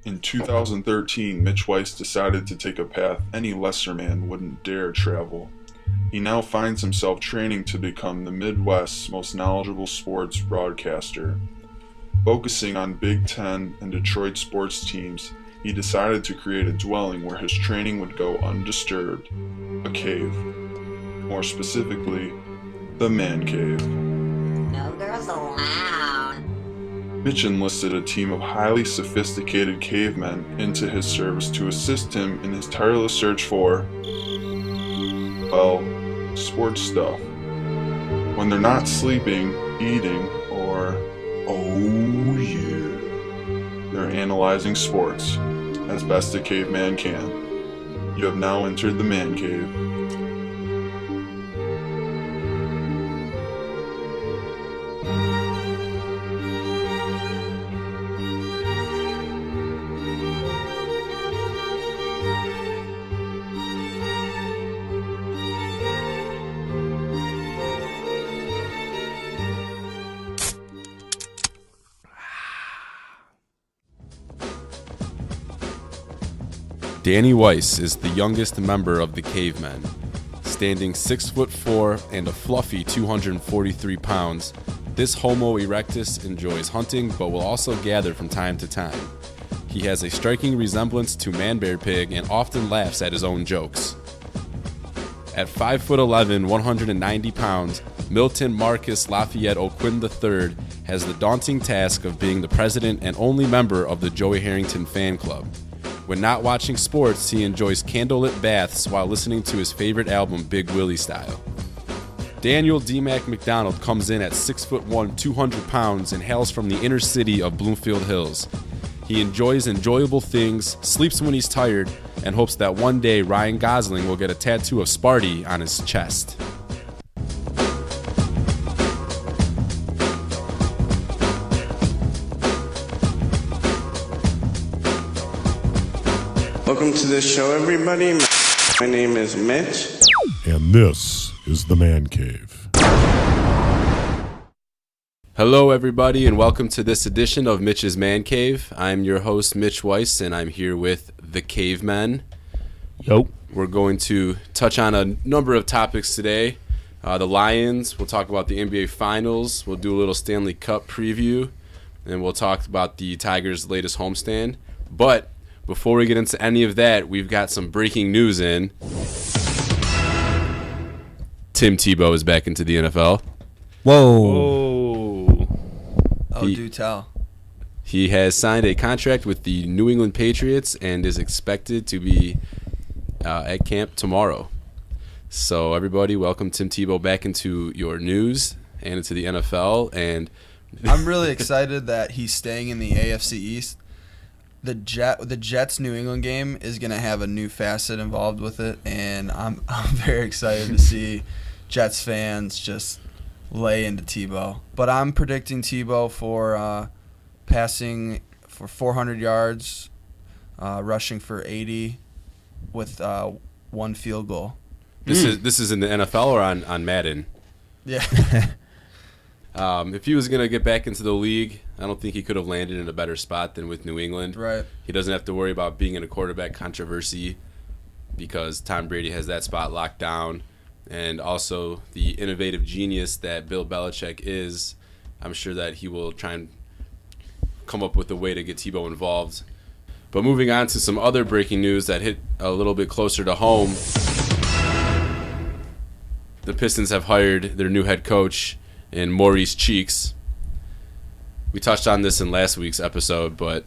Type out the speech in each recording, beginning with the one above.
In 2013, Mitch Weiss decided to take a path any lesser man wouldn't dare travel. He now finds himself training to become the Midwest's most knowledgeable sports broadcaster. Focusing on Big Ten and Detroit sports teams, he decided to create a dwelling where his training would go undisturbed, a cave. More specifically, the man cave. No girls allowed. Mitch enlisted a team of highly sophisticated cavemen into his service to assist him in his tireless search for, well, sports stuff. When they're not sleeping, eating, or, oh yeah, they're analyzing sports as best a caveman can. You have now entered the man cave. Danny Weiss is the youngest member of the Cavemen. Standing 6'4" and a fluffy 243 pounds, this Homo erectus enjoys hunting but will also gather from time to time. He has a striking resemblance to Man-Bear Pig and often laughs at his own jokes. At 5'11", 190 pounds, Milton Marcus Lafayette O'Quinn III has the daunting task of being the president and only member of the Joey Harrington fan club. When not watching sports, he enjoys candlelit baths while listening to his favorite album, Big Willie Style. Daniel D-Mac McDonald comes in at 6'1", 200 pounds and hails from the inner city of Bloomfield Hills. He enjoys enjoyable things, sleeps when he's tired, and hopes that one day Ryan Gosling will get a tattoo of Sparty on his chest. Welcome to the show, everybody. My name is Mitch. And this is the Man Cave. Hello, everybody, and welcome to this edition of Mitch's Man Cave. I'm your host, Mitch Weiss, and I'm here with the Cavemen. Yo. We're going to touch on a number of topics today. The Lions, we'll talk about the NBA Finals, we'll do a little Stanley Cup preview, and we'll talk about the Tigers' latest homestand. But before we get into any of that, we've got some breaking news in. Tim Tebow is back into the NFL. Whoa. Oh, do tell. He has signed a contract with the New England Patriots and is expected to be at camp tomorrow. So everybody, welcome Tim Tebow back into your news and into the NFL. And I'm really excited that he's staying in the AFC East. The Jets New England game is going to have a new facet involved with it, and I'm very excited to see Jets fans just lay into Tebow. But I'm predicting Tebow for passing for 400 yards, rushing for 80 with one field goal. This is in the NFL or on Madden? Yeah. If he was going to get back into the league, I don't think he could have landed in a better spot than with New England. Right. He doesn't have to worry about being in a quarterback controversy because Tom Brady has that spot locked down. And also the innovative genius that Bill Belichick is, I'm sure that he will try and come up with a way to get Tebow involved. But moving on to some other breaking news that hit a little bit closer to home, the Pistons have hired their new head coach in Maurice Cheeks. We touched on this in last week's episode, but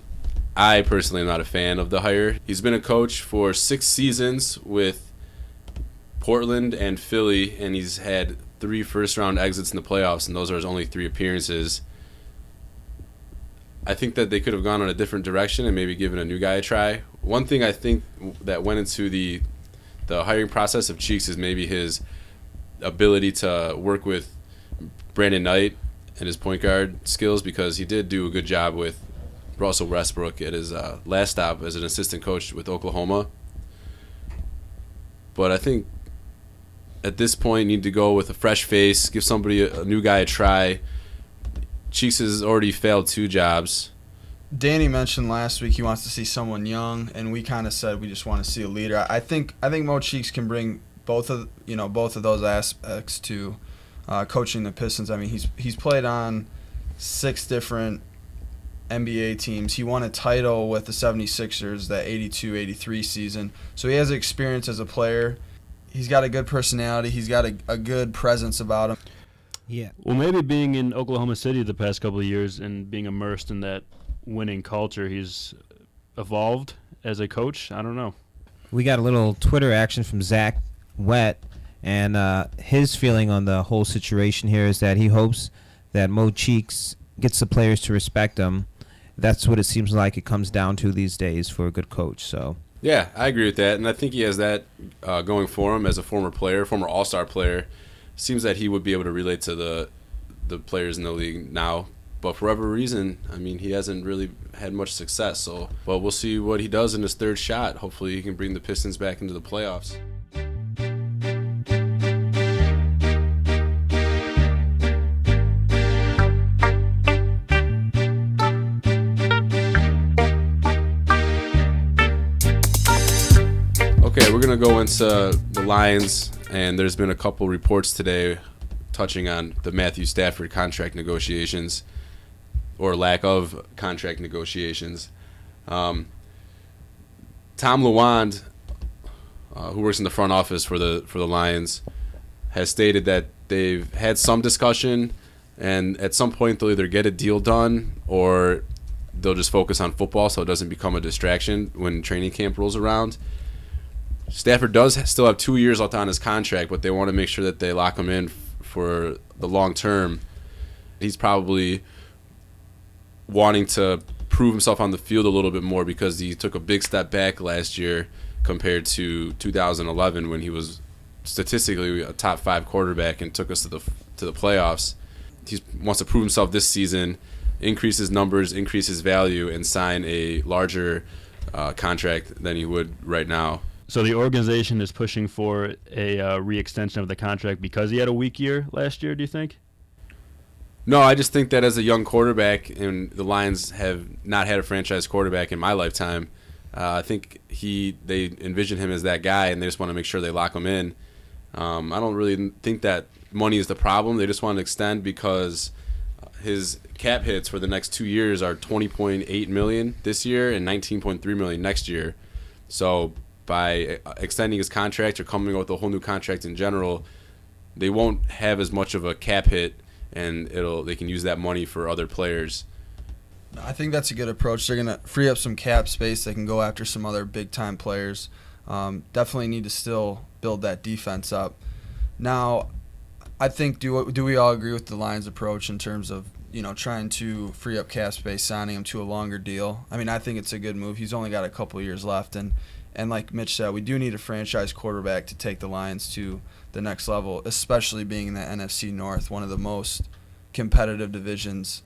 I personally am not a fan of the hire. He's been a coach for 6 seasons with Portland and Philly, and he's had 3 first-round exits in the playoffs, and those are his only 3 appearances. I think that they could have gone in a different direction and maybe given a new guy a try. One thing I think that went into the hiring process of Cheeks is maybe his ability to work with Brandon Knight and his point guard skills, because he did do a good job with Russell Westbrook at his last stop as an assistant coach with Oklahoma. But I think at this point you need to go with a fresh face, give somebody a new guy a try. Cheeks has already failed 2 jobs, Danny mentioned last week he wants to see someone young, and we kind of said we just want to see a leader. I think Mo Cheeks can bring both of those aspects to coaching the Pistons. I mean, he's played on 6 different NBA teams. He won a title with the 76ers that 82-83 season. So he has experience as a player. He's got a good personality. He's got a good presence about him. Yeah. Well, maybe being in Oklahoma City the past couple of years and being immersed in that winning culture, he's evolved as a coach. I don't know. We got a little Twitter action from Zach Wett, and his feeling on the whole situation here is that he hopes that Mo Cheeks gets the players to respect him. That's what it seems like it comes down to these days for a good coach. So Yeah, I agree with that, and I think he has that going for him as a former player, former All-Star player. Seems that he would be able to relate to the players in the league now. But for whatever reason, I mean, he hasn't really had much success. So, but we'll see what he does in his third shot. Hopefully, he can bring the Pistons back into the playoffs. Okay, we're going to go into the Lions, and there's been a couple reports today touching on the Matthew Stafford contract negotiations, or lack of contract negotiations. Tom Lewand, who works in the front office for the Lions, has stated that they've had some discussion, and at some point they'll either get a deal done or they'll just focus on football so it doesn't become a distraction when training camp rolls around. Stafford does still have 2 years left on his contract, but they want to make sure that they lock him in for the long term. He's probably wanting to prove himself on the field a little bit more because he took a big step back last year compared to 2011 when he was statistically a top 5 quarterback and took us to the playoffs. He wants to prove himself this season, increase his numbers, increase his value, and sign a larger contract than he would right now. So the organization is pushing for a re-extension of the contract because he had a weak year last year, do you think? No, I just think that as a young quarterback, and the Lions have not had a franchise quarterback in my lifetime, I think they envision him as that guy, and they just want to make sure they lock him in. I don't really think that money is the problem. They just want to extend because his cap hits for the next 2 years are $20.8 million this year and $19.3 million next year. So by extending his contract or coming up with a whole new contract in general, they won't have as much of a cap hit, and they can use that money for other players. I think that's a good approach. They're going to free up some cap space. They can go after some other big-time players. Definitely need to still build that defense up. Now, I think do we all agree with the Lions' approach in terms of trying to free up cap space, signing him to a longer deal? I mean, I think it's a good move. He's only got a couple years left, and like Mitch said, we do need a franchise quarterback to take the Lions to the next level, especially being in the NFC North, one of the most competitive divisions.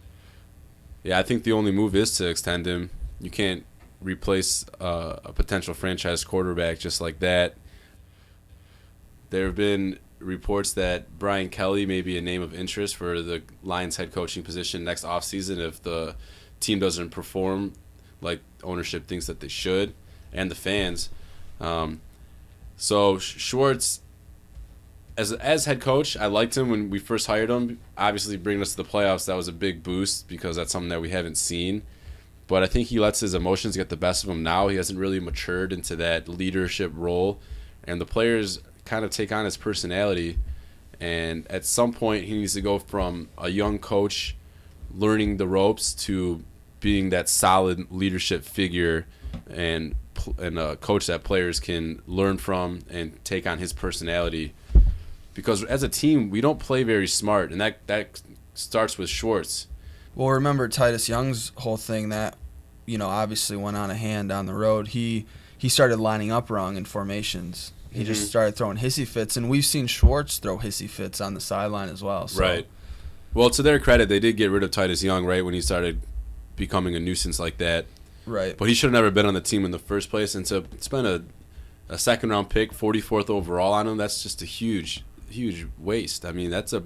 Yeah, I think the only move is to extend him. You can't replace a potential franchise quarterback just like that. There have been reports that Brian Kelly may be a name of interest for the Lions head coaching position next offseason if the team doesn't perform like ownership thinks that they should, and the fans. So Schwartz, as head coach, I liked him when we first hired him. Obviously, bringing us to the playoffs, that was a big boost because that's something that we haven't seen. But I think he lets his emotions get the best of him now. He hasn't really matured into that leadership role, and the players kind of take on his personality. And at some point, he needs to go from a young coach learning the ropes to being that solid leadership figure and a coach that players can learn from and take on his personality. Because as a team, we don't play very smart, and that starts with Schwartz. Well, remember Titus Young's whole thing that, obviously went on a hand down the road. He started lining up wrong in formations. He just started throwing hissy fits, and we've seen Schwartz throw hissy fits on the sideline as well. So. Right. Well, to their credit, they did get rid of Titus Young, right, when he started becoming a nuisance like that. Right. But he should have never been on the team in the first place, and to spend a second-round pick, 44th overall on him, that's just a huge waste. I mean, to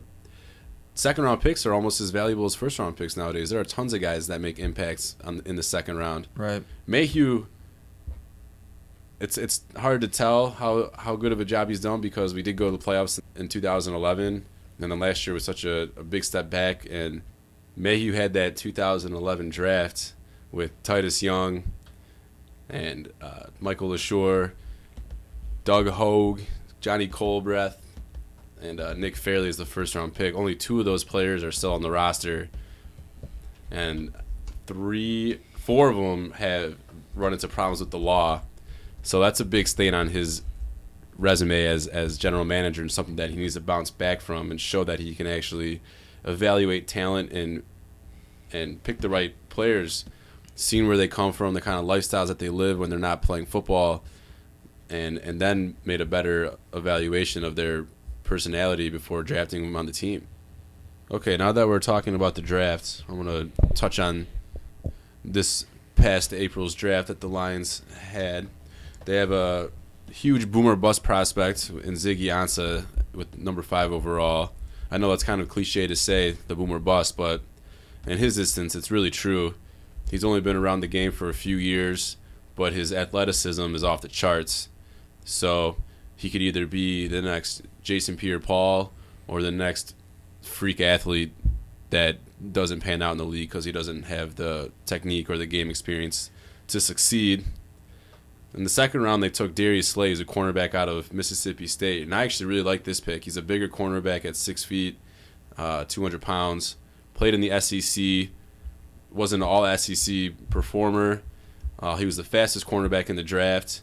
second-round picks are almost as valuable as first-round picks nowadays. There are tons of guys that make impacts in the second round. Right. Mayhew, it's hard to tell how good of a job he's done because we did go to the playoffs in 2011, and then last year was such a big step back. And Mayhew had that 2011 draft with Titus Young and Michael LaShore, Doug Hogue, Johnny Colbreth, and Nick Fairley is the first-round pick. Only 2 of those players are still on the roster, and 4 of them have run into problems with the law. So that's a big stain on his resume as general manager, and something that he needs to bounce back from and show that he can actually evaluate talent and pick the right players, seeing where they come from, the kind of lifestyles that they live when they're not playing football, and then made a better evaluation of their personality before drafting them on the team. Okay, now that we're talking about the drafts, I want to touch on this past April's draft that the Lions had. They have a huge boomer bust prospect in Ziggy Ansah with number 5 overall. I know that's kind of cliche to say, the boomer bust, but in his instance, it's really true. He's only been around the game for a few years, but his athleticism is off the charts. So he could either be the next Jason Pierre-Paul or the next freak athlete that doesn't pan out in the league because he doesn't have the technique or the game experience to succeed. In the second round, they took Darius Slay, who's a cornerback out of Mississippi State, and I actually really like this pick. He's a bigger cornerback at 6 feet, 200 pounds, played in the SEC, was an all-SEC performer. He was the fastest cornerback in the draft,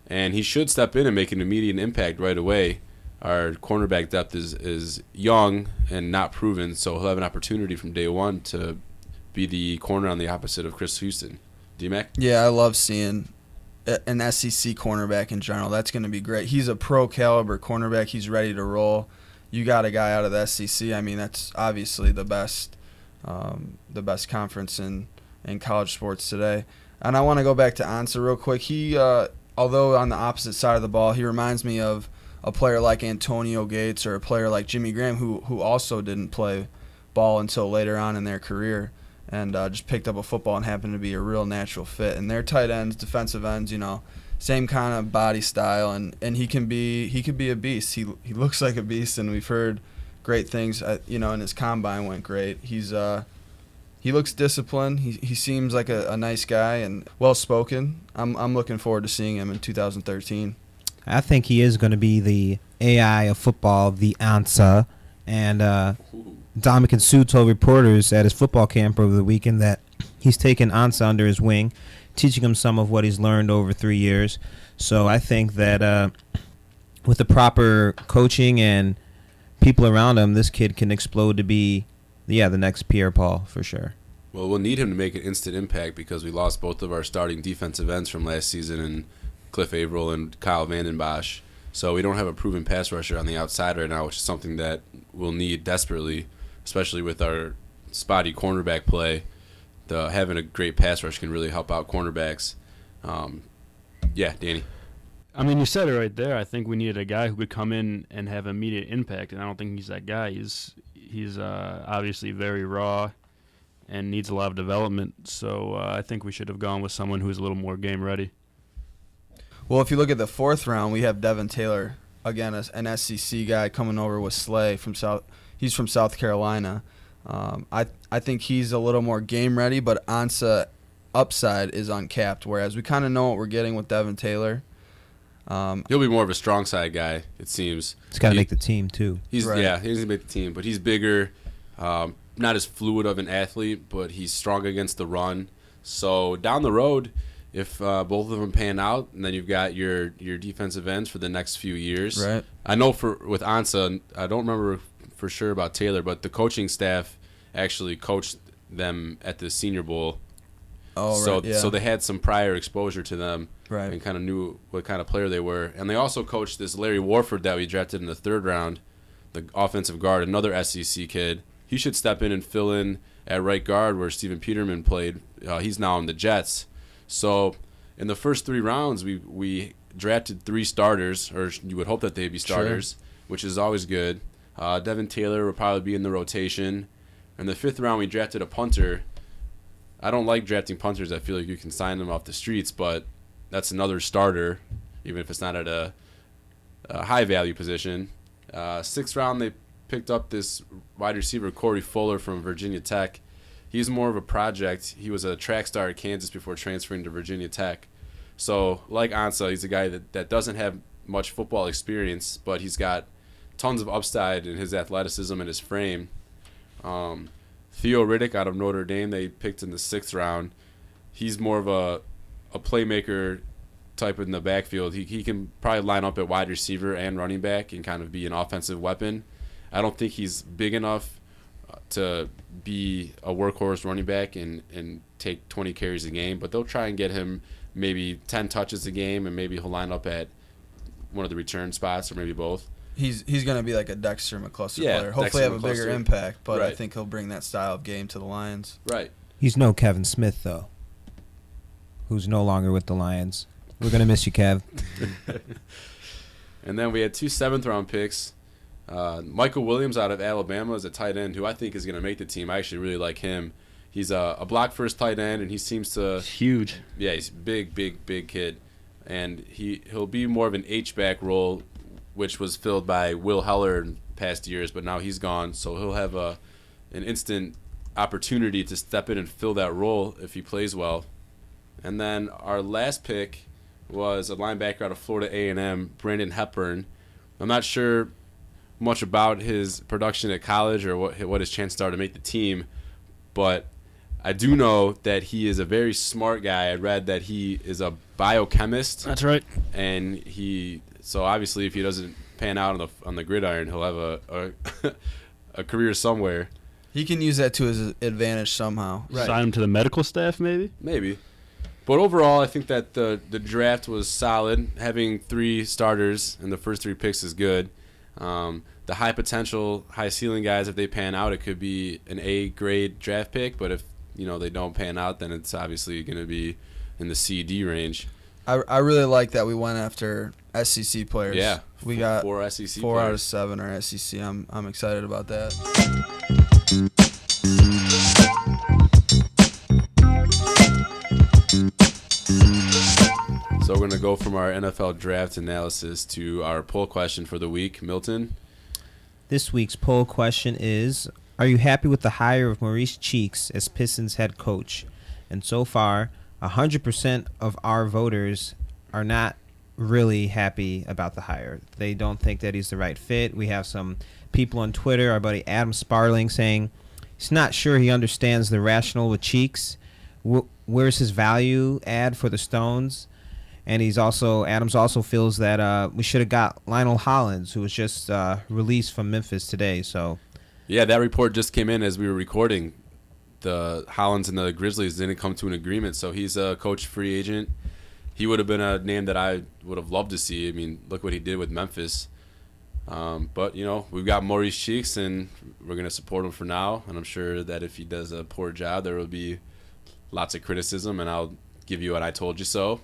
and he should step in and make an immediate impact right away. Our cornerback depth is young and not proven, so he'll have an opportunity from day one to be the corner on the opposite of Chris Houston. D-Mac? Yeah, I love seeing an SEC cornerback in general. That's going to be great. He's a pro-caliber cornerback. He's ready to roll. You got a guy out of the SEC. I mean, that's obviously the best conference in college sports today. And I want to go back to Ansah real quick. He, although on the opposite side of the ball, he reminds me of a player like Antonio Gates or a player like Jimmy Graham who also didn't play ball until later on in their career and just picked up a football and happened to be a real natural fit. And their tight ends, defensive ends, same kind of body style, and he could be a beast. He looks like a beast, and we've heard great things. And his combine went great. He looks disciplined. He seems like a nice guy and well spoken. I'm looking forward to seeing him in 2013. I think he is going to be the AI of football, the Ansah. And Dominican Sue told reporters at his football camp over the weekend that he's taken Ansah under his wing, teaching him some of what he's learned over 3 years. So I think that with the proper coaching and people around him, this kid can explode to be, the next Pierre-Paul for sure. Well, we'll need him to make an instant impact because we lost both of our starting defensive ends from last season in Cliff Averill and Kyle Vandenbosch. So we don't have a proven pass rusher on the outside right now, which is something that we'll need desperately, especially with our spotty cornerback play. Having a great pass rush can really help out cornerbacks. Danny. I mean, you said it right there. I think we needed a guy who could come in and have immediate impact, and I don't think he's that guy. He's obviously very raw and needs a lot of development. So I think we should have gone with someone who's a little more game ready. Well, if you look at the 4th round, we have Devin Taylor, again, an SEC guy coming over with Slay from South. He's from South Carolina. I think he's a little more game ready, but Ansah upside is uncapped. Whereas we kind of know what we're getting with Devin Taylor. He'll be more of a strong side guy, it seems. He's got to make the team too. He's going to make the team, but he's bigger, not as fluid of an athlete, but he's strong against the run. So down the road, if both of them pan out, and then you've got your defensive ends for the next few years. Right. I know with Ansah, I don't remember for sure about Taylor, but the coaching staff actually coached them at the Senior Bowl. Oh, so, right, yeah. So they had some prior exposure to them, right, and kind of knew what kind of player they were. And they also coached this Larry Warford that we drafted in the 3rd round, the offensive guard, another SEC kid. He should step in and fill in at right guard where Steven Peterman played. He's now on the Jets. So in the first 3 rounds, we drafted 3 starters, or you would hope that they'd be starters, which is always good. Devin Taylor will probably be in the rotation. In the 5th round, we drafted a punter. I don't like drafting punters. I feel like you can sign them off the streets, but that's another starter, even if it's not at a high-value position. 6th round, they picked up this wide receiver, Corey Fuller from Virginia Tech. He's more of a project. He was a track star at Kansas before transferring to Virginia Tech. So, like Ansah, he's a guy that doesn't have much football experience, but he's got tons of upside in his athleticism and his frame. Theo Riddick out of Notre Dame, they picked in the 6th round. He's more of a playmaker type in the backfield. He can probably line up at wide receiver and running back and kind of be an offensive weapon. I don't think he's big enough to be a workhorse running back and take 20 carries a game, but they'll try and get him maybe 10 touches a game, and maybe he'll line up at one of the return spots or maybe both. He's going to be like a Dexter McCluster player. Hopefully Dexter have a McCluster. bigger impact, but I Right. think he'll bring that style of game to the Lions. Right. He's no Kevin Smith, though, who's no longer with the Lions. We're going to miss you, Kev. And then we had 2 7th-round picks. Michael Williams out of Alabama is a tight end who I think is going to make the team. I actually really like him. He's a block-first tight end, and he seems to... It's huge. Yeah, he's a big kid. And he'll be more of an H-back role, which was filled by Will Heller in past years, but now he's gone. So he'll have an instant opportunity to step in and fill that role if he plays well. And then our last pick was a linebacker out of Florida A&M, Brandon Hepburn. I'm not sure much about his production at college or what his chances are to make the team, but I do know that he is a very smart guy. I read that he is a biochemist. That's right. And so obviously if he doesn't pan out on the gridiron, he'll have a career somewhere. He can use that to his advantage somehow. Sign him to the medical staff, maybe? Maybe. But overall, I think that the draft was solid. Having 3 starters in the first 3 picks is good. The high potential, high ceiling guys, if they pan out, it could be an A-grade draft pick. But if they don't pan out, then it's obviously going to be in the C/D range. I really like that we went after SEC players. Yeah, we got 4 SEC 4 players. out of 7 are SEC. I'm excited about that. So we're going to go from our NFL draft analysis to our poll question for the week. Milton? This week's poll question is, are you happy with the hire of Maurice Cheeks as Pistons head coach? And so far, 100% of our voters are not really happy about the hire. They don't think that he's the right fit. We have some people on Twitter, our buddy Adam Sparling, saying he's not sure he understands the rationale with Cheeks. Where's his value add for the Stones? And Adams also feels that we should have got Lionel Hollins, who was just released from Memphis today. So, yeah, that report just came in as we were recording. The Hollins and the Grizzlies didn't come to an agreement, so he's a coach free agent. He would have been a name that I would have loved to see. I mean, look what he did with Memphis. But, we've got Maurice Cheeks, and we're going to support him for now. And I'm sure that if he does a poor job, there will be lots of criticism, and I'll give you what I told you so.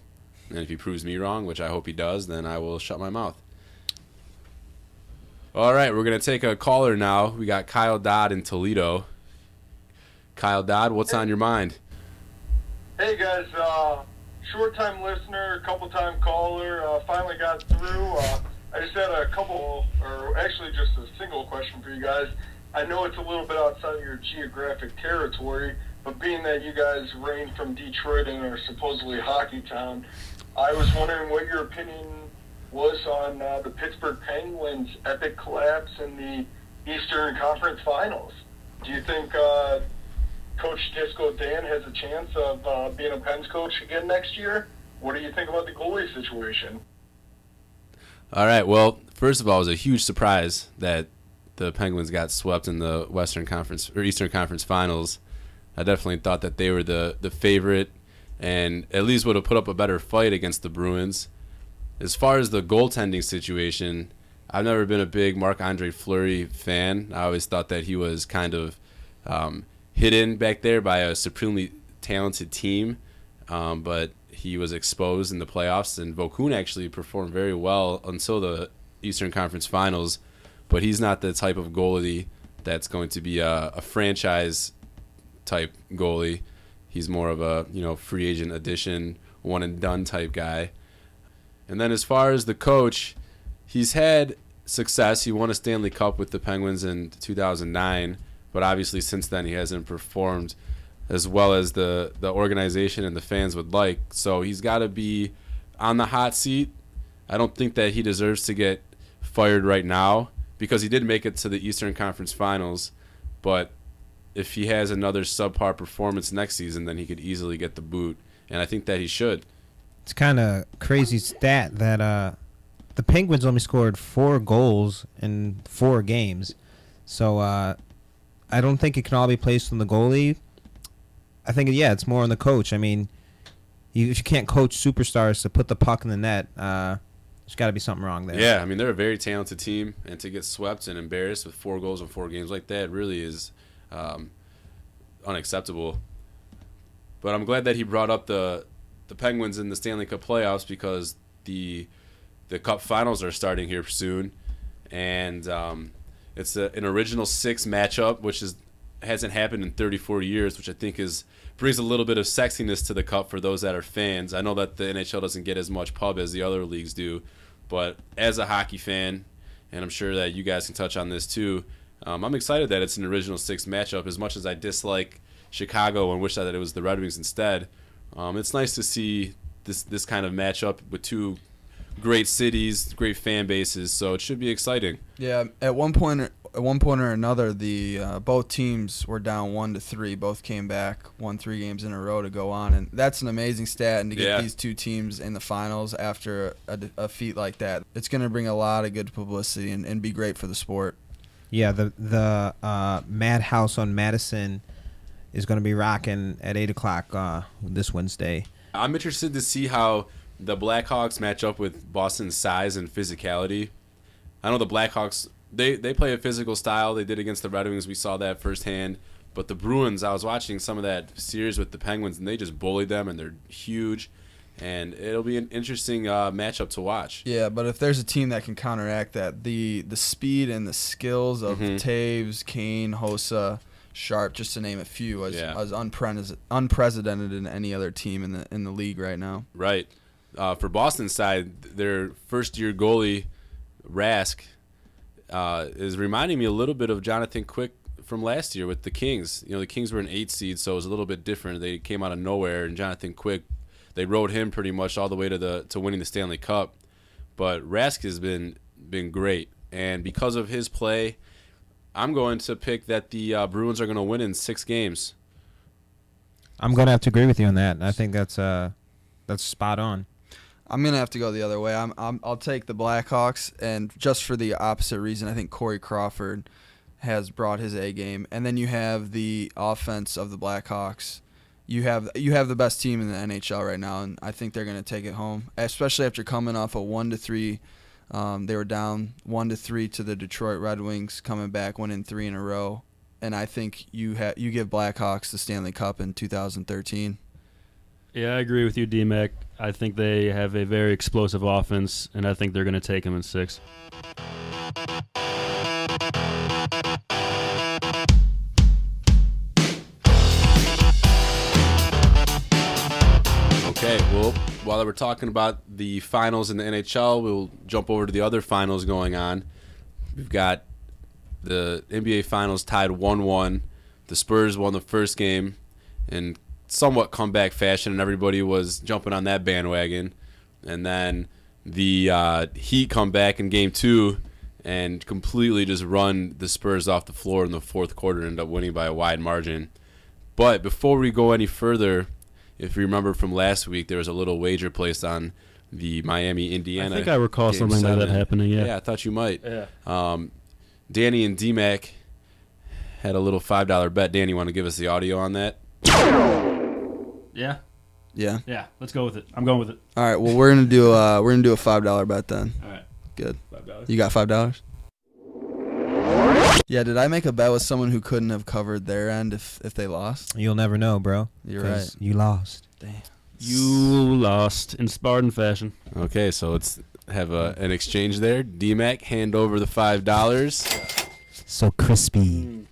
And if he proves me wrong, which I hope he does, then I will shut my mouth. All right, we're going to take a caller now. We got Kyle Dodd in Toledo. Kyle Dodd, what's on your mind? Hey, guys. Short-time listener, couple-time caller. Finally got through. I just had a couple, or actually just a single question for you guys. I know it's a little bit outside of your geographic territory, but being that you guys reign from Detroit and are supposedly hockey town, I was wondering what your opinion was on the Pittsburgh Penguins' epic collapse in the Eastern Conference Finals. Do you think Coach Disco Dan has a chance of being a Pens coach again next year? What do you think about the goalie situation? All right, well, first of all, it was a huge surprise that the Penguins got swept in the Western Conference or Eastern Conference Finals. I definitely thought that they were the favorite and at least would have put up a better fight against the Bruins. As far as the goaltending situation, I've never been a big Marc-Andre Fleury fan. I always thought that he was kind of hidden back there by a supremely talented team, but he was exposed in the playoffs, and Vokun actually performed very well until the Eastern Conference Finals. but he's not the type of goalie that's going to be a franchise type goalie. He's more of a free agent addition, one and done type guy. And then as far as the coach, he's had success. He won a Stanley Cup with the Penguins in 2009, but obviously since then he hasn't performed as well as the organization and the fans would like. So he's got to be on the hot seat. I don't think that he deserves to get fired right now because he did make it to the Eastern Conference Finals, but if he has another subpar performance next season, then he could easily get the boot, and I think that he should. It's kind of crazy stat that the Penguins only scored 4 goals in 4 games. So I don't think it can all be placed on the goalie. I think, it's more on the coach. I mean, if you can't coach superstars to put the puck in the net, there's got to be something wrong there. Yeah, I mean, they're a very talented team, and to get swept and embarrassed with 4 goals in 4 games like that really is unacceptable. But I'm glad that he brought up the Penguins in the Stanley Cup playoffs because the Cup Finals are starting here soon, and it's an original 6 matchup, which hasn't happened in 34 years, which I think brings a little bit of sexiness to the Cup for those that are fans. I know that the NHL doesn't get as much pub as the other leagues do, but as a hockey fan, and I'm sure that you guys can touch on this too, I'm excited that it's an original 6 matchup. As much as I dislike Chicago and wish that it was the Red Wings instead, it's nice to see this kind of matchup with 2 great cities, great fan bases, so it should be exciting. Yeah, at one point or another, the both teams were down 1-3. Both came back, won 3 games in a row to go on, and that's an amazing stat. And to get these 2 teams in the finals after a feat like that, it's going to bring a lot of good publicity and be great for the sport. Yeah, the Madhouse on Madison is going to be rocking at 8 o'clock this Wednesday. I'm interested to see how the Blackhawks match up with Boston's size and physicality. I know the Blackhawks, they play a physical style. They did against the Red Wings. We saw that firsthand. But the Bruins, I was watching some of that series with the Penguins, and they just bullied them, and they're huge. And it'll be an interesting matchup to watch. Yeah, but if there's a team that can counteract that, the speed and the skills of Taves, Kane, Hossa, Sharp, just to name a few, is unprecedented in any other team in the league right now. Right. For Boston's side, their first-year goalie, Rask, is reminding me a little bit of Jonathan Quick from last year with the Kings. The Kings were an 8 seed, so it was a little bit different. They came out of nowhere, and Jonathan Quick, they rode him pretty much all the way to winning the Stanley Cup. But Rask has been great, and because of his play, I'm going to pick that the Bruins are going to win in 6 games. I'm going to have to agree with you on that. I think that's spot on. I'm gonna have to go the other way. I'll take the Blackhawks, and just for the opposite reason, I think Corey Crawford has brought his A game, and then you have the offense of the Blackhawks. You have the best team in the NHL right now, and I think they're gonna take it home, especially after coming off a 1-3. They were down 1-3 to the Detroit Red Wings, coming back, winning 3 in a row, and I think you give Blackhawks the Stanley Cup in 2013. Yeah, I agree with you, D-Mac. I think they have a very explosive offense, and I think they're going to take them in 6. Okay, well, while we're talking about the finals in the NHL, we'll jump over to the other finals going on. We've got the NBA Finals tied 1-1. The Spurs won the first game in somewhat comeback fashion, and everybody was jumping on that bandwagon. And then the Heat come back in Game 2 and completely just run the Spurs off the floor in the fourth quarter and end up winning by a wide margin. But before we go any further, if you remember from last week, there was a little wager placed on the Miami-Indiana. I think I recall Game something 7. like that happening, yeah. Yeah, I thought you might. Yeah. Danny and D-Mac had a little $5 bet. Danny, want to give us the audio on that? Yeah? Yeah. Yeah, let's go with it. I'm going with it. All right. Well, we're gonna do a $5 bet then. All right. Good. $5. You got $5? Yeah. Did I make a bet with someone who couldn't have covered their end if they lost? You'll never know, bro. You're 'cause right. You lost. Damn. You lost in Spartan fashion. Okay, so it's have an exchange there. D-Mac, hand over the $5. So crispy.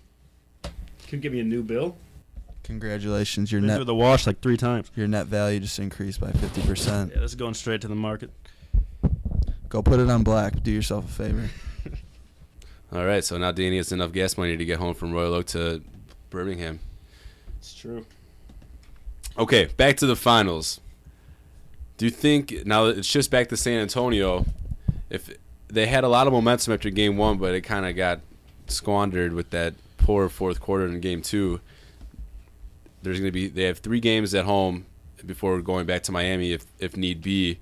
Could give me a new bill. Congratulations, your Been net through the wash like 3 times. your net value just increased by 50%. Yeah, this is going straight to the market. Go put it on black. Do yourself a favor. All right, so now Danny has enough gas money to get home from Royal Oak to Birmingham. It's true. Okay, back to the finals. Do you think, now that it shifts back to San Antonio, if they had a lot of momentum after Game 1, but it kind of got squandered with that poor fourth quarter in Game 2, there's going to be, they have 3 games at home before going back to Miami if need be.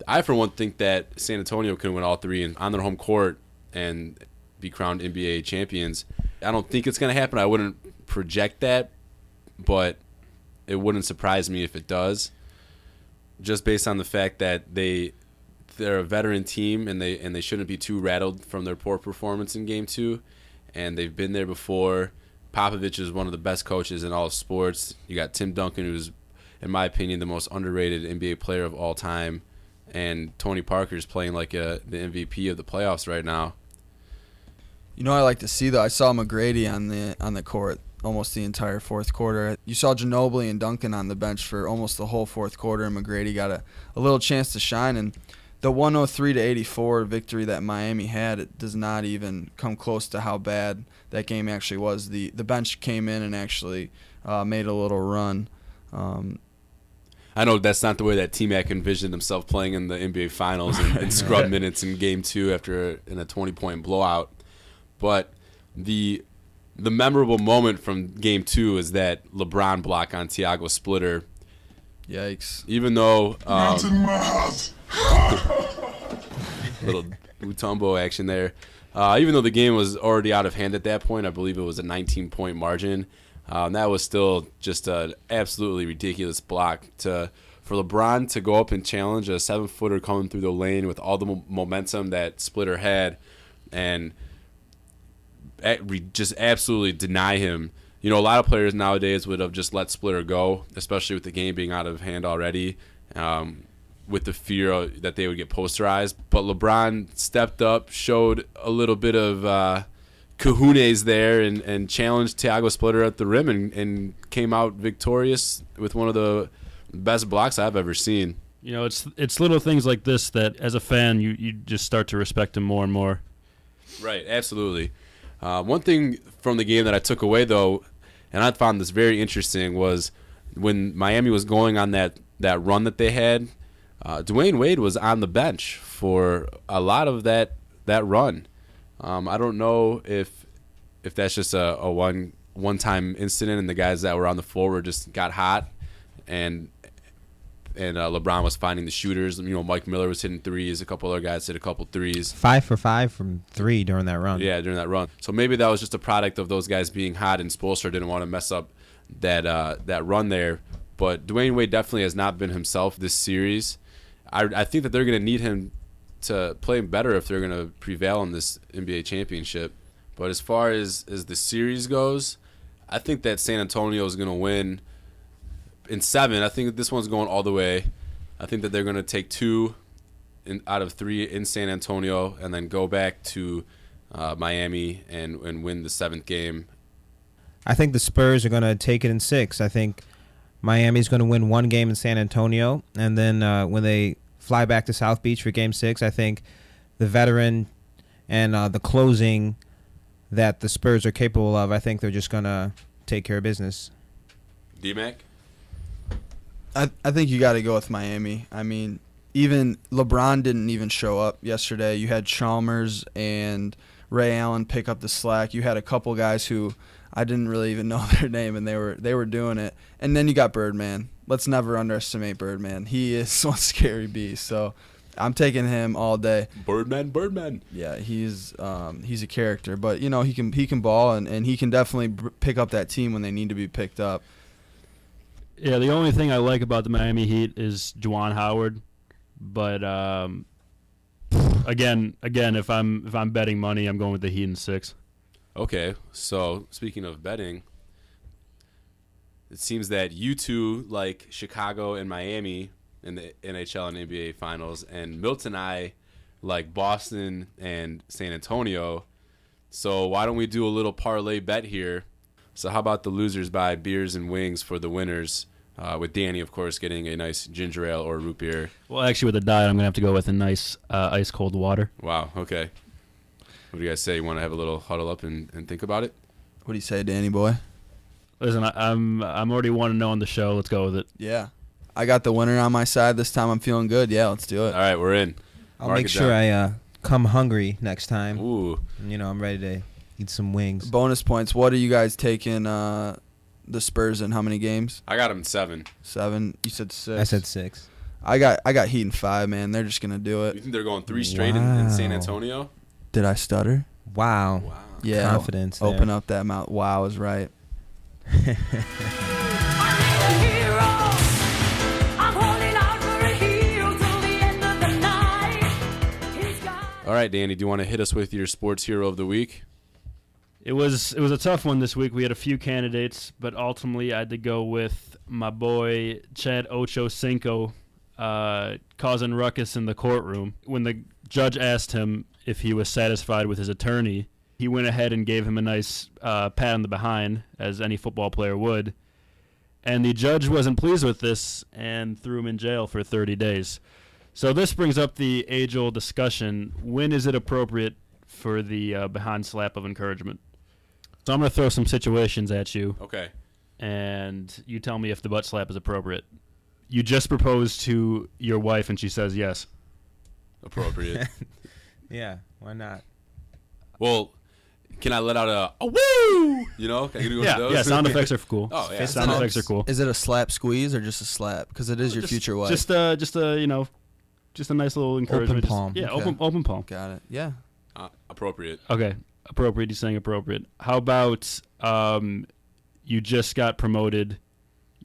I, for one, think that San Antonio can win all 3 and on their home court and be crowned NBA champions. I don't think it's going to happen. I wouldn't project that, but it wouldn't surprise me if it does, just based on the fact that they're a veteran team and they shouldn't be too rattled from their poor performance in Game 2, and they've been there before. Popovich is one of the best coaches in all of sports. You got Tim Duncan, who's, in my opinion, the most underrated NBA player of all time, and Tony Parker's playing like the MVP of the playoffs right now. You know what I like to see, though? I saw McGrady on the court almost the entire fourth quarter. You saw Ginobili and Duncan on the bench for almost the whole fourth quarter, and McGrady got a little chance to shine. And the 103-84 victory that Miami had, it does not even come close to how bad that game actually was. The bench came in and actually made a little run. I know that's not the way that T-Mac envisioned himself playing in the NBA Finals and scrub minutes in Game 2 in a 20-point blowout. But the memorable moment from Game 2 is that LeBron block on Thiago Splitter. Yikes. Even though Not in my house. little Mutombo action there. Even though the game was already out of hand at that point, I believe it was a 19-point margin. That was still just an absolutely ridiculous block for LeBron to go up and challenge a 7-footer coming through the lane with all the momentum that Splitter had and just absolutely deny him. You know, a lot of players nowadays would have just let Splitter go, especially with the game being out of hand already, with the fear that they would get posterized. But LeBron stepped up, showed a little bit of kahunas there, and challenged Thiago Splitter at the rim and came out victorious with one of the best blocks I've ever seen. You know, it's little things like this that, as a fan, you just start to respect him more and more. Right, absolutely. One thing from the game that I took away, though, and I found this very interesting, was when Miami was going on that run that they had, Dwayne Wade was on the bench for a lot of that run. I don't know if that's just a one-time incident and the guys that were on the floor just got hot and LeBron was finding the shooters. You know, Mike Miller was hitting threes. A couple other guys hit a couple threes. 5 for 5 from 3 during that run. Yeah, during that run. So maybe that was just a product of those guys being hot, and Spoelstra didn't want to mess up that run there. But Dwayne Wade definitely has not been himself this series. I think that they're going to need him to play better if they're going to prevail in this NBA championship. But as far as the series goes, I think that San Antonio is going to win in 7. I think that this one's going all the way. I think that they're going to take 2 out of 3 in San Antonio and then go back to Miami and win the 7th game. I think the Spurs are going to take it in 6. I think Miami's going to win 1 game in San Antonio, and then when they fly back to South Beach for Game 6, I think the veteran and the closing that the Spurs are capable of, I think they're just going to take care of business. D-Mac? I think you got to go with Miami. I mean, even LeBron didn't even show up yesterday. You had Chalmers and Ray Allen pick up the slack. You had a couple guys who I didn't really even know their name, and they were doing it. And then you got Birdman. Let's never underestimate Birdman. He is one scary beast. So I'm taking him all day. Birdman. Yeah, he's a character, but you know he can ball and he can definitely pick up that team when they need to be picked up. Yeah, the only thing I like about the Miami Heat is Juwan Howard, but again, if I'm betting money, I'm going with the Heat in 6. Okay, so speaking of betting, it seems that you two like Chicago and Miami, in the NHL and NBA Finals, and Milt and I like Boston and San Antonio. So why don't we do a little parlay bet here? So how about the losers buy beers and wings for the winners, with Danny, of course, getting a nice ginger ale or root beer. Well, actually, with the diet, I'm going to have to go with a nice ice-cold water. Wow, okay. What do you guys say? You want to have a little huddle up and think about it? What do you say, Danny boy? Listen, I'm already 1-0 on the show. Let's go with it. Yeah. I got the winner on my side this time. I'm feeling good. Yeah, let's do it. All right, we're in. I'll make sure I come hungry next time. Ooh. And, I'm ready to eat some wings. Bonus points. What are you guys taking the Spurs in? How many games? I got them 7. 7. You said 6. I said 6. I got Heat in 5, man. They're just going to do You it. think they're going 3 straight in San Antonio? Did I stutter? Wow. Yeah. Confidence there. Open up that mouth. Wow is right. All right, Danny, do you want to hit us with your sports hero of the week? It was a tough one this week. We had a few candidates, but ultimately I had to go with my boy Chad Ochocinco causing ruckus in the courtroom. When the judge asked him if he was satisfied with his attorney, he went ahead and gave him a nice pat on the behind, as any football player would. And the judge wasn't pleased with this and threw him in jail for 30 days. So this brings up the age-old discussion: when is it appropriate for the behind slap of encouragement? So I'm going to throw some situations at you. Okay. And you tell me if the butt slap is appropriate. You just proposed to your wife and she says yes. Appropriate. Yeah, why not? Well, can I let out a woo? Can I do those? Yeah, sound effects are cool. Oh, yeah. Sound effects are cool. Is it a slap squeeze or just a slap? Because it is your future wife. Just a nice little encouragement. Open palm. Yeah, Okay. open palm. Got it. Yeah. Appropriate. Okay, appropriate. You're saying appropriate. How about you just got promoted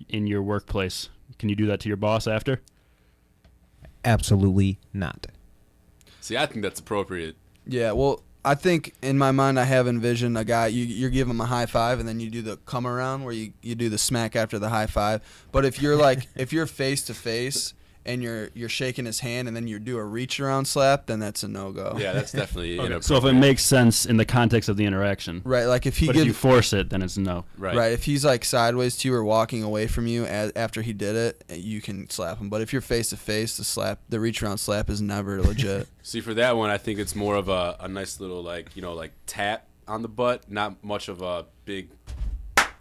in your workplace? Can you do that to your boss after? Absolutely not. See, I think that's appropriate. Yeah, well, I think in my mind I have envisioned a guy, you give him a high five and then you do the come around where you do the smack after the high five. But if you're if you're face to face and you're shaking his hand and then you do a reach around slap, then that's a no-go. Yeah, that's definitely inappropriate. So if it makes sense in the context of the interaction. Right, like if he But if you force it, then it's no. Right. if he's like sideways to you or walking away from you after he did it, you can slap him. But if you're face to face, the reach around slap is never legit. See, for that one, I think it's more of a nice little tap on the butt, not much of a big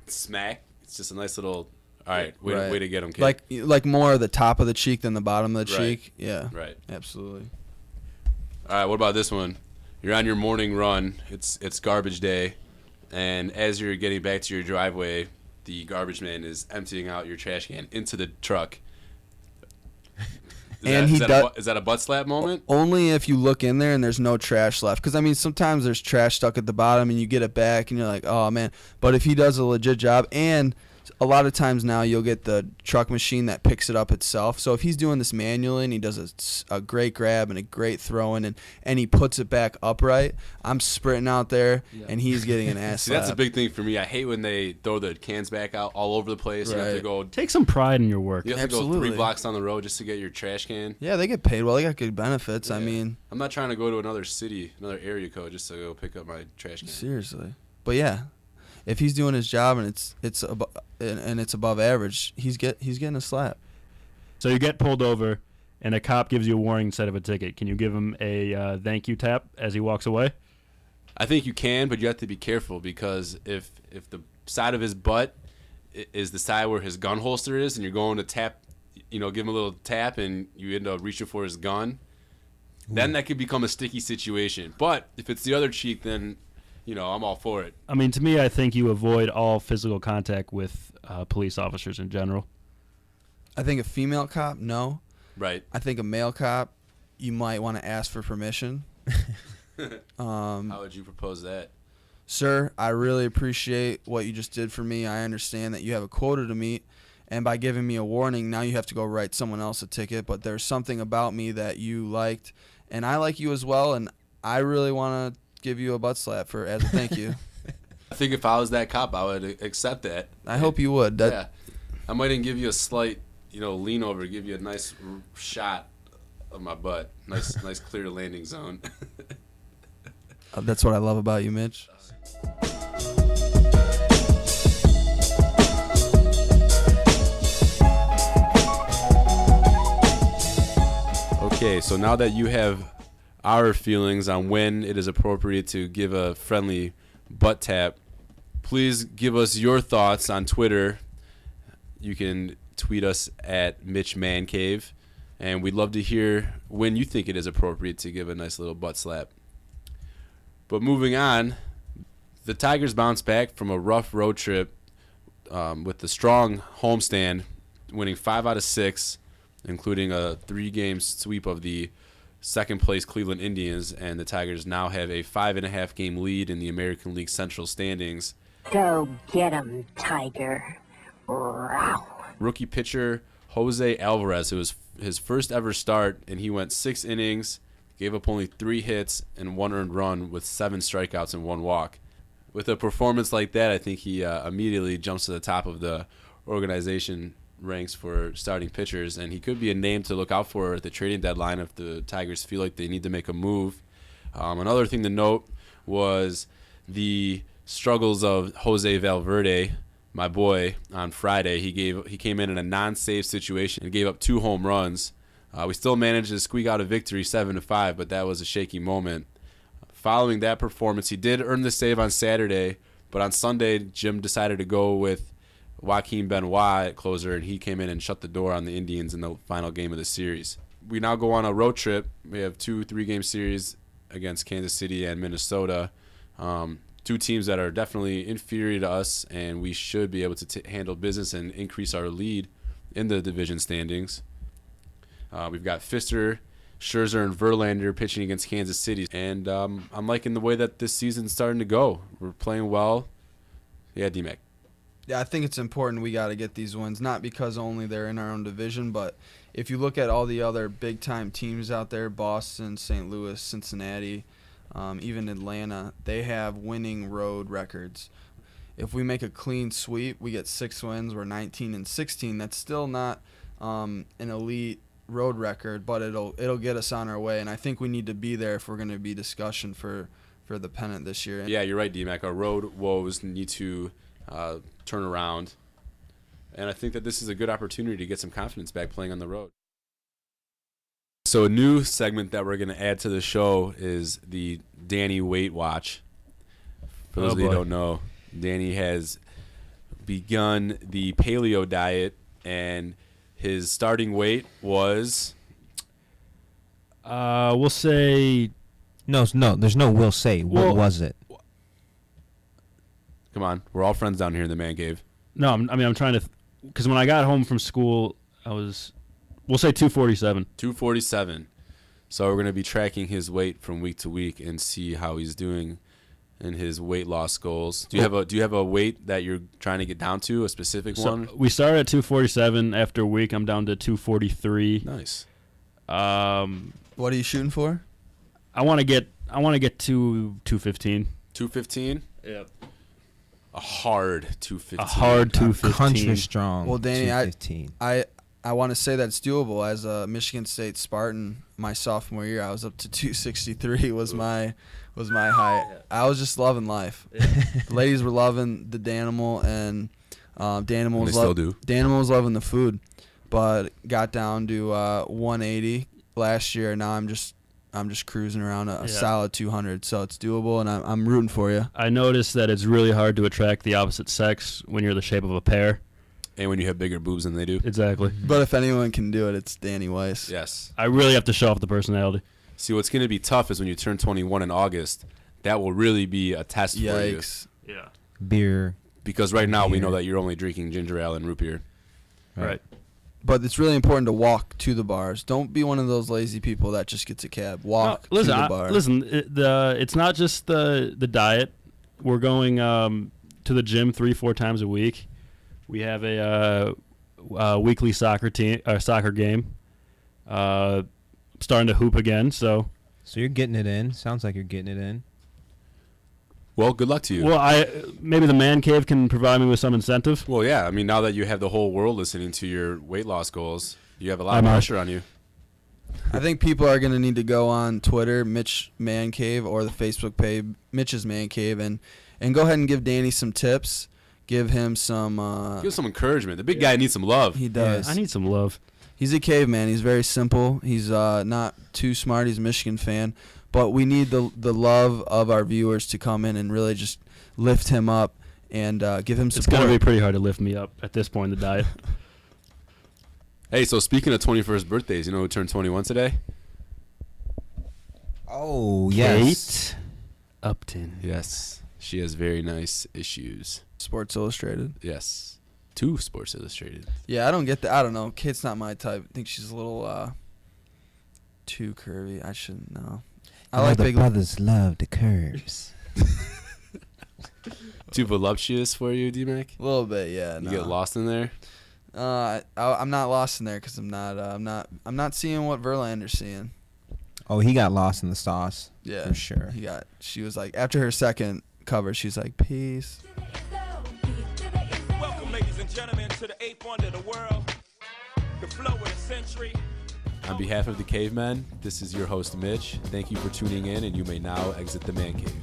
smack. It's just a nice little. All right, way to get him, kid. Like more of the top of the cheek than the bottom of the Right. cheek. Yeah. Right. Absolutely. All right, what about this one? You're on your morning run. It's garbage day, and as you're getting back to your driveway, the garbage man is emptying out your trash can into the truck. Is that a butt slap moment? Only if you look in there and there's no trash left. Because, I mean, sometimes there's trash stuck at the bottom and you get it back and you're like, oh, man. But if he does a legit job, and a lot of times now you'll get the truck machine that picks it up itself. So if he's doing this manually and he does a great grab and a great throw in and he puts it back upright, I'm sprinting out there and he's getting an ass See, that's a slap. big thing for me. I hate when they throw the cans back out all over the place. You have to go. Take some pride in your work. You have to go Absolutely. 3 blocks down the road just to get your trash can. Yeah, they get paid well. They got good benefits. I Yeah. mean, I'm not trying to go to another city, another area code just to go pick up my trash can. seriously. But yeah, if he's doing his job and it's above average, he's getting a slap. So you get pulled over, and a cop gives you a warning instead of a ticket. Can you give him a thank you tap as he walks away? I think you can, but you have to be careful because if the side of his butt is the side where his gun holster is, and you're going to tap, give him a little tap, and you end up reaching for his gun, then that could become a sticky situation. But if it's the other cheek, then I'm all for it. I mean, to me, I think you avoid all physical contact with police officers in general. I think a female cop, no. Right. I think a male cop, you might want to ask for permission. How would you propose that? Sir, I really appreciate what you just did for me. I understand that you have a quota to meet, and by giving me a warning, now you have to go write someone else a ticket, but there's something about me that you liked, and I like you as well, and I really want to give you a butt slap as a thank you. I think if I was that cop, I would accept that. I hope you would. Yeah. I might even give you a slight, lean over, give you a nice shot of my butt. Nice clear landing zone. That's what I love about you, Mitch. Okay, so now that you have our feelings on when it is appropriate to give a friendly butt tap, please give us your thoughts on Twitter. You can tweet us at Mitch Man Cave, and we'd love to hear when you think it is appropriate to give a nice little butt slap. But moving on, the Tigers bounced back from a rough road trip with the strong homestand, winning 5 out of 6, including a 3-game sweep of the second-place Cleveland Indians, and the Tigers now have a 5.5-game lead in the American League Central standings. Go get 'em, Tiger. Wow. Rookie pitcher Jose Alvarez, it was his first ever start, and he went 6 innings, gave up only 3 hits and 1 earned run with 7 strikeouts and 1 walk. With a performance like that, I think he immediately jumps to the top of the organization ranks for starting pitchers, and he could be a name to look out for at the trading deadline if the Tigers feel like they need to make a move. Another thing to note was the struggles of Jose Valverde, my boy, on Friday. He came in a non-save situation and gave up 2 home runs. We still managed to squeak out a victory 7-5, but that was a shaky moment. Following that performance, he did earn the save on Saturday, but on Sunday, Jim decided to go with Joaquin Benoit at closer, and he came in and shut the door on the Indians in the final game of the series. We now go on a road trip. We have 2 3-game series against Kansas City and Minnesota. 2 teams that are definitely inferior to us, and we should be able to handle business and increase our lead in the division standings. We've got Fister, Scherzer, and Verlander pitching against Kansas City, and I'm liking the way that this season's starting to go. We're playing well. Yeah, D-Mac. Yeah, I think it's important we got to get these wins, not because only they're in our own division, but if you look at all the other big-time teams out there, Boston, St. Louis, Cincinnati, even Atlanta, they have winning road records. If we make a clean sweep, we get 6 wins, we're 19-16. That's still not an elite road record, but it'll get us on our way, and I think we need to be there if we're going to be discussion for the pennant this year. Yeah, you're right, D-Mac. Our road woes need to turn around, and I think that this is a good opportunity to get some confidence back playing on the road. So a new segment that we're going to add to the show is the Danny Weight Watch. For those of you who don't know, Danny has begun the paleo diet, and his starting weight was... we'll say... No, there's no we'll say. What was it? Come on, we're all friends down here in the man cave. No, I'm trying to... Because when I got home from school, we'll say 247. 247. So we're going to be tracking his weight from week to week and see how he's doing in his weight loss goals. Do you have a weight that you're trying to get down to, a specific one? We started at 247. After a week, I'm down to 243. Nice. What are you shooting for? I want to get to 215. 215? Yep. A hard 215. A hard 215. Country strong. Well, Danny, 215. I want to say that's doable. As a Michigan State Spartan, my sophomore year, I was up to 263 was my height. I was just loving life. The ladies were loving the Danimal, and Danimal was loving the food, but got down to 180 last year. Now I'm just cruising around a solid 200, so it's doable, and I'm rooting for you. I noticed that it's really hard to attract the opposite sex when you're the shape of a pear. And when you have bigger boobs than they do. Exactly. But if anyone can do it, it's Danny Weiss. Yes. I really have to show off the personality. See, what's going to be tough is when you turn 21 in August, that will really be a test for you. Yikes. Yeah. Beer. Because right now we know that you're only drinking ginger ale and root beer. Right. But it's really important to walk to the bars. Don't be one of those lazy people that just gets a cab. Walk to the bar. It's not just the diet. We're going to the gym 3-4 times a week. We have a weekly soccer game. Starting to hoop again, so you're getting it in. Sounds like you're getting it in. Well, good luck to you. Well, maybe the man cave can provide me with some incentive. Well, yeah. I mean, now that you have the whole world listening to your weight loss goals, you have a lot of pressure on you. I think people are going to need to go on Twitter, Mitch Man Cave, or the Facebook page, Mitch's Man Cave, and go ahead and give Danny some tips. Give him some encouragement. The big guy needs some love. He does. I need some love. He's a caveman. He's very simple. He's not too smart. He's a Michigan fan. But we need the love of our viewers to come in and really just lift him up and give him support. It's going to be pretty hard to lift me up at this point in the diet. Hey, so speaking of 21st birthdays, you know who turned 21 today? Oh, yes. Kate Upton. Yes. She has very nice issues. Sports Illustrated. Yes. 2 Sports Illustrated. Yeah, I don't get that. I don't know. Kate's not my type. I think she's a little too curvy. I shouldn't know. I like the big brothers love the curves. Too voluptuous for you, D-Mac? A little bit, yeah. You get lost in there? I'm not lost in there because I'm not seeing what Verlander's seeing. Oh, he got lost in the sauce. Yeah, for sure. She was like, after her second cover, she's like, peace. Welcome, ladies and gentlemen, to the 8th wonder of the world, the flow of the century. On behalf of the Cavemen, this is your host, Mitch. Thank you for tuning in, and you may now exit the Man Cave.